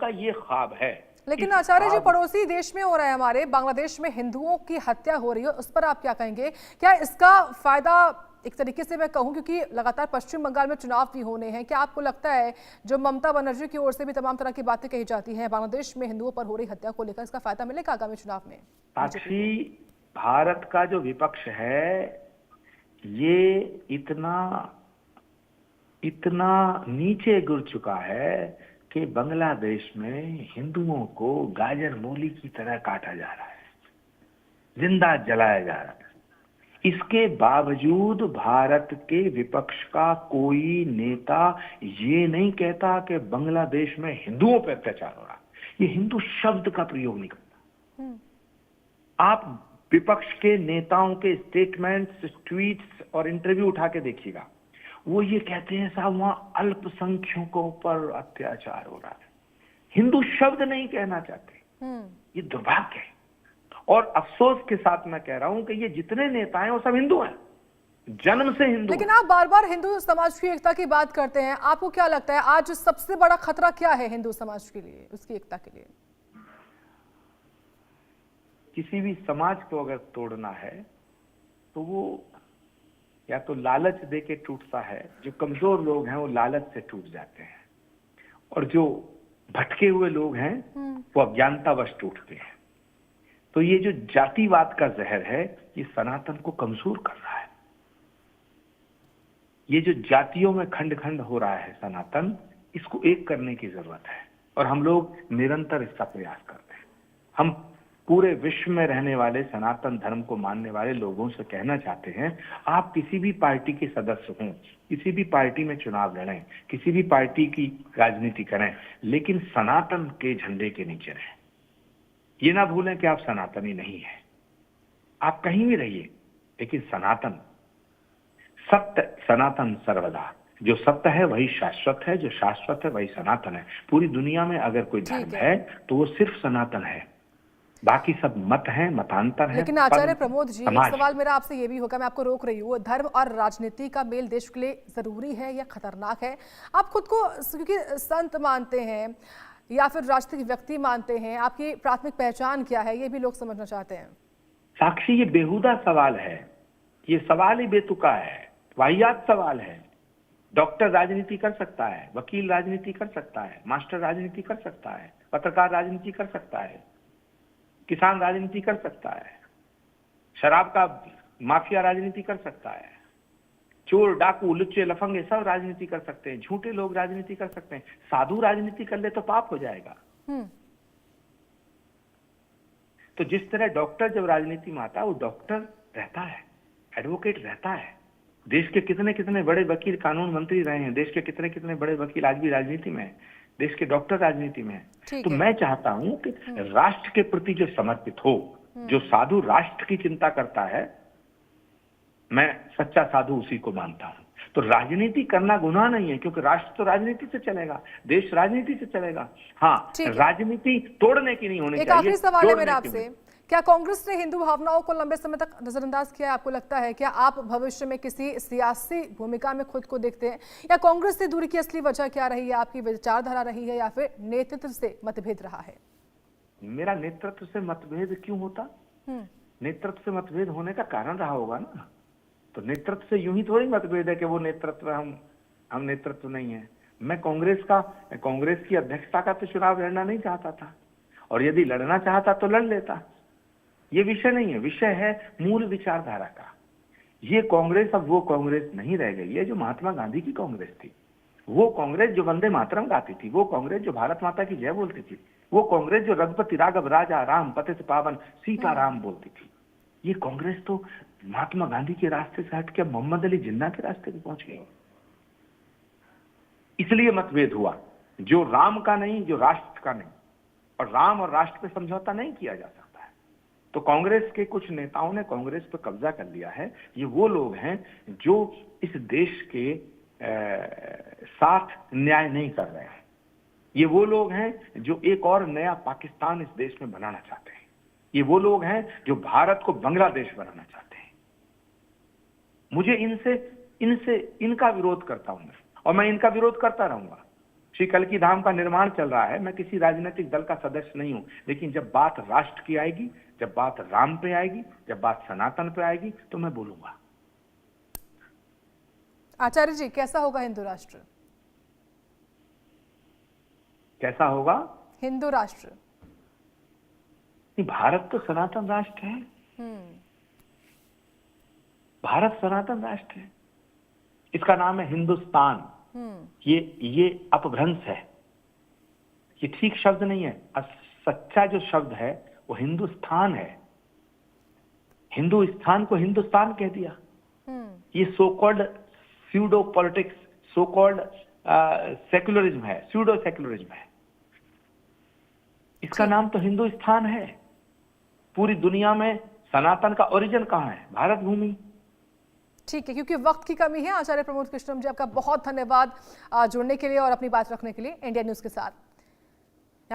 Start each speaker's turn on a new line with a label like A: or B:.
A: का ये ख्वाब है।
B: लेकिन आचार्य जी, पड़ोसी देश में हो रहा है हमारे, बांग्लादेश में हिंदुओं की हत्या हो रही है, उस पर आप क्या कहेंगे? क्या इसका फायदा, एक तरीके से मैं कहूं, क्योंकि लगातार पश्चिम बंगाल में चुनाव भी होने हैं, क्या आपको लगता है जो ममता बनर्जी की ओर से भी तमाम तरह की बातें कही जाती हैं बांग्लादेश में हिंदुओं पर हो रही हत्या को लेकर, इसका फायदा मिलेगा आगामी चुनाव में?
A: साक्षी, भारत का जो विपक्ष है ये इतना नीचे गिर चुका है कि बांग्लादेश में हिंदुओं को गाजर मूली की तरह काटा जा रहा है, जिंदा जलाया जा रहा है। इसके बावजूद भारत के विपक्ष का कोई नेता ये नहीं कहता कि बांग्लादेश में हिंदुओं पर अत्याचार हो रहा है। ये हिंदू शब्द का प्रयोग नहीं करता। आप विपक्ष के नेताओं के स्टेटमेंट्स, ट्वीट्स और इंटरव्यू उठा के देखिएगा, वो ये कहते हैं साहब वहां अल्पसंख्यकों पर अत्याचार हो रहा है। हिंदू शब्द नहीं कहना चाहते। ये दुर्भाग्य है और अफसोस के साथ मैं कह रहा हूं कि ये जितने नेता हैं वो सब हिंदू हैं, जन्म से हिंदू।
B: लेकिन आप बार बार हिंदू समाज की एकता की बात करते हैं, आपको क्या लगता है आज सबसे बड़ा खतरा क्या है हिंदू समाज के लिए, उसकी एकता के लिए?
A: किसी भी समाज को अगर तोड़ना है तो वो या तो लालच दे के टूटता है, जो कमजोर लोग हैं वो लालच से टूट जाते हैं, और जो भटके हुए लोग हैं वो अज्ञानतावश टूटते हैं। तो ये जो जातिवाद का जहर है ये सनातन को कमजोर कर रहा है। ये जो जातियों में खंड खंड हो रहा है सनातन, इसको एक करने की जरूरत है और हम लोग निरंतर इसका प्रयास करते हैं। हम पूरे विश्व में रहने वाले सनातन धर्म को मानने वाले लोगों से कहना चाहते हैं, आप किसी भी पार्टी के सदस्य हों, किसी भी पार्टी में चुनाव लड़ें, किसी भी पार्टी की राजनीति करें, लेकिन सनातन के झंडे के नीचे रहें। ये ना भूलें कि आप सनातनी नहीं है। आप कहीं भी रहिए लेकिन सनातन, सत्य सनातन सर्वदा। जो सत्य है वही शाश्वत है, जो शाश्वत है वही सनातन है। पूरी दुनिया में अगर कोई धर्म है तो वो सिर्फ सनातन है, बाकी सब मत हैं, मतांतर हैं।
B: लेकिन आचार्य प्रमोद जी, एक सवाल मेरा आपसे ये भी होगा, मैं आपको रोक रही हूँ, धर्म और राजनीति का मेल देश के लिए जरूरी है या खतरनाक है? आप खुद को क्योंकि संत मानते हैं या फिर राजनीतिक व्यक्ति मानते हैं, आपकी प्राथमिक पहचान क्या है, ये भी लोग समझना चाहते हैं।
A: साक्षी, ये बेहुदा सवाल है, ये सवाल ही बेतुका है, वाहियात सवाल है। डॉक्टर राजनीति कर सकता है, वकील राजनीति कर सकता है, मास्टर राजनीति कर सकता है, पत्रकार राजनीति कर सकता है, किसान राजनीति कर सकता है, शराब का माफिया राजनीति कर सकता है, चोर डाकू लुच्चे लफंगे सब राजनीति कर सकते हैं, झूठे लोग राजनीति कर सकते हैं। साधु राजनीति कर ले तो पाप हो जाएगा। तो जिस तरह डॉक्टर जब राजनीति में आता है वो डॉक्टर रहता है, एडवोकेट रहता है। देश के कितने कितने बड़े वकील कानून मंत्री रहे हैं, देश के कितने कितने बड़े वकील आज भी राजनीति में है, देश के डॉक्टर राजनीति में है। तो मैं चाहता हूं कि राष्ट्र के प्रति जो समर्पित हो, जो साधु राष्ट्र की चिंता करता है, मैं सच्चा साधु उसी को मानता हूं। तो राजनीति करना गुनाह नहीं है, क्योंकि राष्ट्र तो राजनीति से चलेगा, देश राजनीति से चलेगा। हाँ, राजनीति तोड़ने की नहीं होनी चाहिए।
B: एक आखिरी सवाल है मेरा आपसे, क्या कांग्रेस ने हिंदू भावनाओं को लंबे समय तक नजरअंदाज किया है? आपको लगता है क्या आप भविष्य में किसी सियासी भूमिका में खुद को देखते हैं, या कांग्रेस से दूरी की असली वजह क्या रही है? आपकी विचारधारा रही है या फिर नेतृत्व से मतभेद रहा है?
A: मेरा नेतृत्व से मतभेद क्यों होता? नेतृत्व से मतभेद होने का कारण रहा होगा ना। तो नेतृत्व से यूं ही थोड़ी मतभेद है कि वो नेतृत्व हम नेतृत्व नहीं है। मैं कांग्रेस की अध्यक्षता का तो चुनाव लड़ना नहीं चाहता था, और यदि लड़ना चाहता तो लड़ लेता। ये विषय नहीं है, विषय है मूल विचारधारा का। ये कांग्रेस अब वो कांग्रेस नहीं रह गई है जो महात्मा गांधी की कांग्रेस थी। वो कांग्रेस जो वंदे मातरम गाती थी, वो कांग्रेस जो भारत माता की जय बोलती थी, वो कांग्रेस जो रघुपति राघव राजा राम पतित पावन सीता राम बोलती थी। ये कांग्रेस तो महात्मा गांधी के रास्ते से हट के मोहम्मद अली जिन्ना के रास्ते पे पहुंच गई। इसलिए मतभेद हुआ, जो राम का नहीं, जो राष्ट्र का नहीं, और राम और राष्ट्र पे समझौता नहीं किया जा सकता है। तो कांग्रेस के कुछ नेताओं ने कांग्रेस पर कब्जा कर लिया है। ये वो लोग हैं जो इस देश के साथ न्याय नहीं कर रहे हैं। ये वो लोग हैं जो एक और नया पाकिस्तान इस देश में बनाना चाहते हैं। ये वो लोग हैं जो भारत को बांग्लादेश बनाना चाहते हैं। मुझे इनका विरोध करता हूं मैं, और मैं इनका विरोध करता रहूंगा। श्री कल्की धाम का निर्माण चल रहा है। मैं किसी राजनीतिक दल का सदस्य नहीं हूं, लेकिन जब बात राष्ट्र की आएगी, जब बात राम पे आएगी, जब बात सनातन पे आएगी, तो मैं बोलूंगा।
B: आचार्य जी, कैसा होगा हिंदू राष्ट्र?
A: कैसा होगा
B: हिंदू राष्ट्र?
A: भारत तो सनातन राष्ट्र है। भारत सनातन राष्ट्र है, इसका नाम है हिंदुस्तान। ये अपभ्रंश है, ये ठीक शब्द नहीं है। सच्चा जो शब्द है वो हिंदुस्तान है। हिंदुस्तान को हिंदुस्तान कह दिया। ये so called pseudo politics, so called secularism है, स्यूडो सेक्युलरिज्म है। इसका नाम तो हिंदुस्तान है। पूरी दुनिया में सनातन का ओरिजिन कहाँ है? भारत भूमि।
B: ठीक है, क्योंकि वक्त की कमी है। आचार्य प्रमोद कृष्णम जी, आपका बहुत धन्यवाद जुड़ने के लिए और अपनी बात रखने के लिए इंडिया न्यूज के साथ।